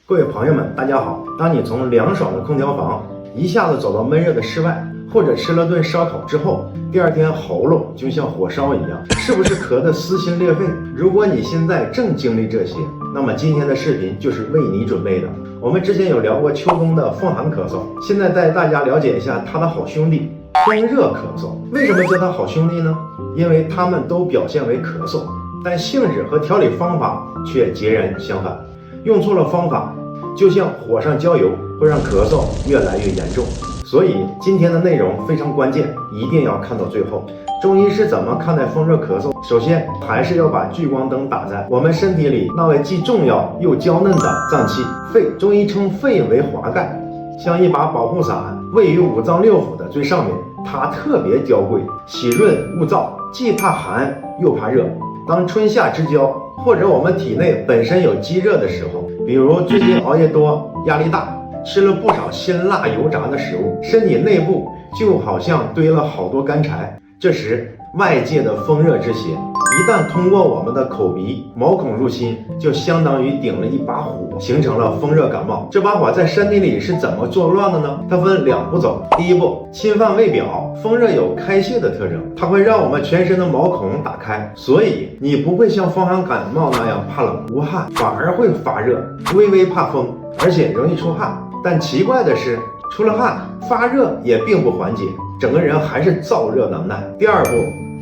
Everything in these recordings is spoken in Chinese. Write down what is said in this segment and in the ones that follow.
各位朋友们，大家好。当你从凉爽的空调房一下子走到闷热的室外，或者吃了顿烧烤之后，第二天喉咙就像火烧一样，是不是咳得撕心裂肺？如果你现在正经历这些，那么今天的视频就是为你准备的。我们之前有聊过秋冬的风寒咳嗽，现在带大家了解一下他的好兄弟风热咳嗽。为什么叫他好兄弟呢？因为他们都表现为咳嗽，但性质和调理方法却截然相反。用错了方法，就像火上浇油，会让咳嗽越来越严重。所以今天的内容非常关键，一定要看到最后。中医是怎么看待风热咳嗽？首先还是要把聚光灯打在我们身体里那位既重要又娇嫩的脏器肺。中医称肺为华盖，像一把保护伞，位于五脏六腑的最上面。它特别娇贵，喜润恶燥，既怕寒又怕热。当春夏之交，或者我们体内本身有积热的时候，比如最近熬夜多、压力大，吃了不少辛辣油炸的食物，身体内部就好像堆了好多干柴。这时外界的风热之邪一旦通过我们的口鼻毛孔入侵，就相当于顶了一把火，形成了风热感冒。这把火在身体里是怎么作乱的呢？它分两步走。第一步，侵犯胃表。风热有开泄的特征，它会让我们全身的毛孔打开，所以你不会像风寒感冒那样怕冷无汗，反而会发热，微微怕风，而且容易出汗。但奇怪的是，出了汗发热也并不缓解，整个人还是燥热难耐。第二步，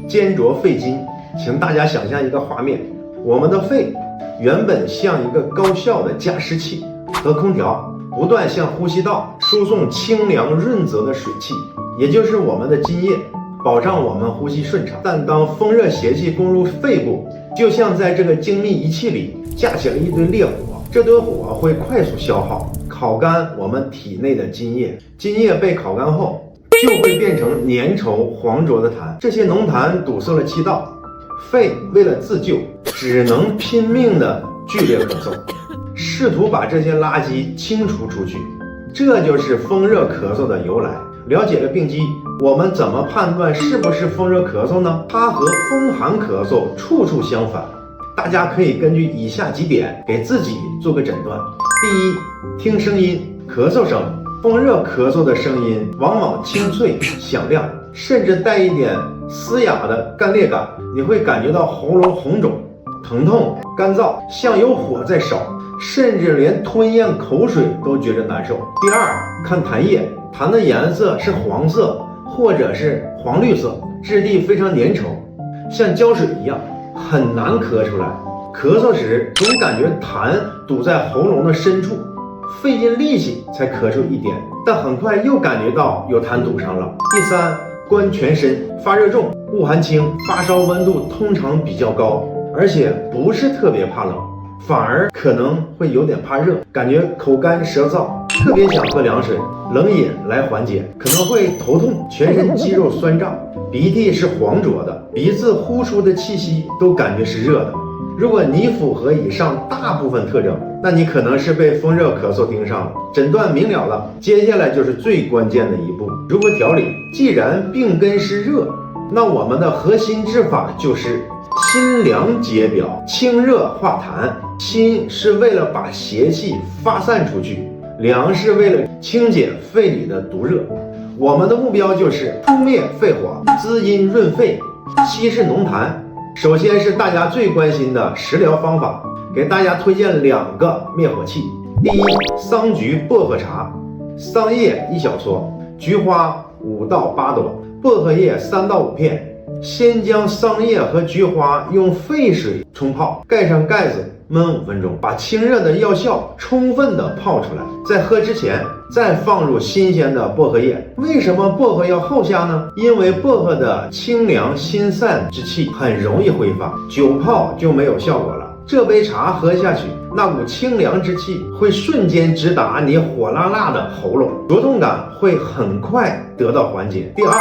煎灼肺经。请大家想象一个画面，我们的肺原本像一个高效的加湿器和空调，不断向呼吸道输送清凉润泽的水汽，也就是我们的津液，保障我们呼吸顺畅。但当风热邪气攻入肺部，就像在这个精密仪器里架起了一堆烈火，这堆火会快速消耗，烤干我们体内的津液。津液被烤干后，就会变成粘稠黄浊的痰，这些浓痰堵塞了气道，肺为了自救，只能拼命的剧烈咳嗽，试图把这些垃圾清除出去。这就是风热咳嗽的由来。了解了病机，我们怎么判断是不是风热咳嗽呢？它和风寒咳嗽处处相反。大家可以根据以下几点给自己做个诊断。第一，听声音，咳嗽声。风热咳嗽的声音往往清脆响亮，甚至带一点嘶哑的干裂感，你会感觉到喉咙红肿、疼痛、干燥，像有火在烧，甚至连吞咽口水都觉着难受。第二，看痰液，痰的颜色是黄色或者是黄绿色，质地非常粘稠，像胶水一样，很难咳出来。咳嗽时总感觉痰堵在喉咙的深处，费尽力气才咳出一点，但很快又感觉到有痰堵上了。第三，观全身，发热重、恶寒轻，发烧温度通常比较高，而且不是特别怕冷，反而可能会有点怕热，感觉口干舌燥，特别想喝凉水、冷饮来缓解，可能会头痛，全身肌肉酸胀，鼻涕是黄浊的，鼻子呼出的气息都感觉是热的。如果你符合以上大部分特征，那你可能是被风热咳嗽盯上了。诊断明了了，接下来就是最关键的一步，如何调理。既然病根是热，那我们的核心之法就是辛凉解表，清热化痰。辛是为了把邪气发散出去，凉是为了清解肺里的毒热。我们的目标就是扑灭肺火，滋阴润肺，稀释浓痰。首先是大家最关心的食疗方法，给大家推荐2个灭火器。第一，桑菊薄荷茶，桑叶1小撮，菊花5到8朵，薄荷叶3到5片。先将桑叶和菊花用沸水冲泡，盖上盖子焖5分钟，把清热的药效充分的泡出来。在喝之前再放入新鲜的薄荷叶。为什么薄荷要后下呢？因为薄荷的清凉心散之气很容易挥发，久泡就没有效果了。这杯茶喝下去，那股清凉之气会瞬间直达你火辣辣的喉咙，灼痛感会很快得到缓解。第二，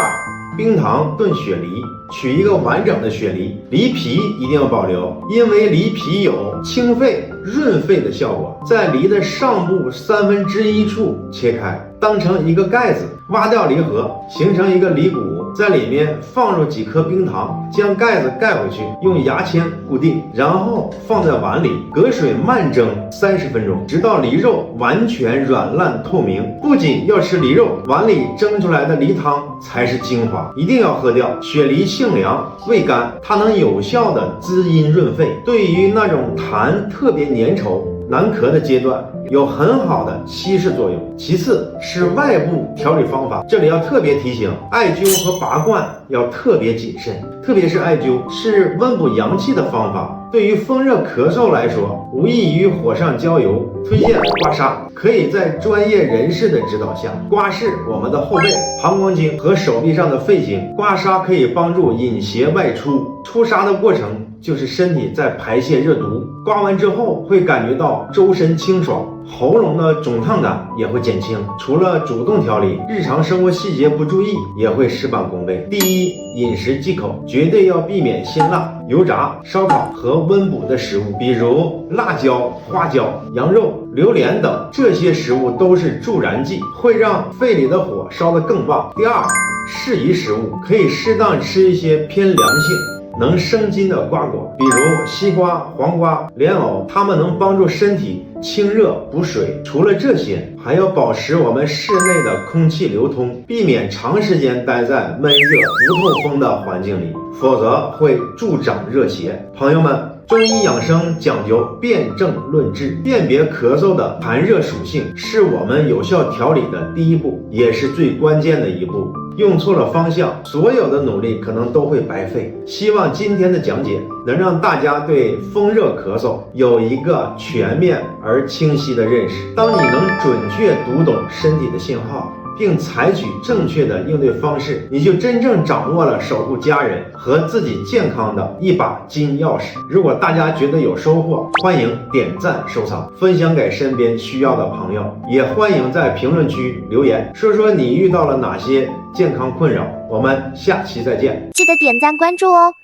冰糖炖雪梨，取一个完整的雪梨，梨皮一定要保留，因为梨皮有清肺润肺的效果。在梨的上部1/3处切开，当成一个盖子，挖掉梨核，形成一个梨骨，在里面放入几颗冰糖，将盖子盖回去，用牙签固定，然后放在碗里，隔水慢蒸30分钟，直到梨肉完全软烂透明。不仅要吃梨肉，碗里蒸出来的梨汤才是精华，一定要喝掉。雪梨性凉，味甘，它能有效的滋阴润肺，对于那种痰特别粘稠难咳的阶段有很好的稀释作用。其次是外部调理方法，这里要特别提醒，艾灸和拔罐要特别谨慎，特别是艾灸是温补阳气的方法，对于风热咳嗽来说，无异于火上浇油。推荐刮痧，可以在专业人士的指导下刮拭我们的后背、膀胱经和手臂上的肺经。刮痧可以帮助引邪外出，出痧的过程就是身体在排泄热毒，刮完之后会感觉到周身清爽，喉咙的肿烫感也会减轻。除了主动调理，日常生活细节不注意也会事半功倍。第一，饮食忌口，绝对要避免辛辣、油炸、烧烤和温补的食物，比如辣椒、花椒、羊肉、榴莲等，这些食物都是助燃剂，会让肺里的火烧得更旺。第二，适宜食物，可以适当吃一些偏凉性能生津的瓜果，比如西瓜、黄瓜、莲藕，它们能帮助身体清热补水。除了这些，还要保持我们室内的空气流通，避免长时间待在闷热不透风的环境里，否则会助长热邪。朋友们，中医养生讲究辨证论治，辨别咳嗽的寒热属性是我们有效调理的第一步，也是最关键的一步。用错了方向，所有的努力可能都会白费。希望今天的讲解能让大家对风热咳嗽有一个全面而清晰的认识。当你能准确读懂身体的信号，并采取正确的应对方式，你就真正掌握了守护家人和自己健康的一把金钥匙。如果大家觉得有收获，欢迎点赞收藏，分享给身边需要的朋友，也欢迎在评论区留言，说说你遇到了哪些健康困扰。我们下期再见，记得点赞关注哦。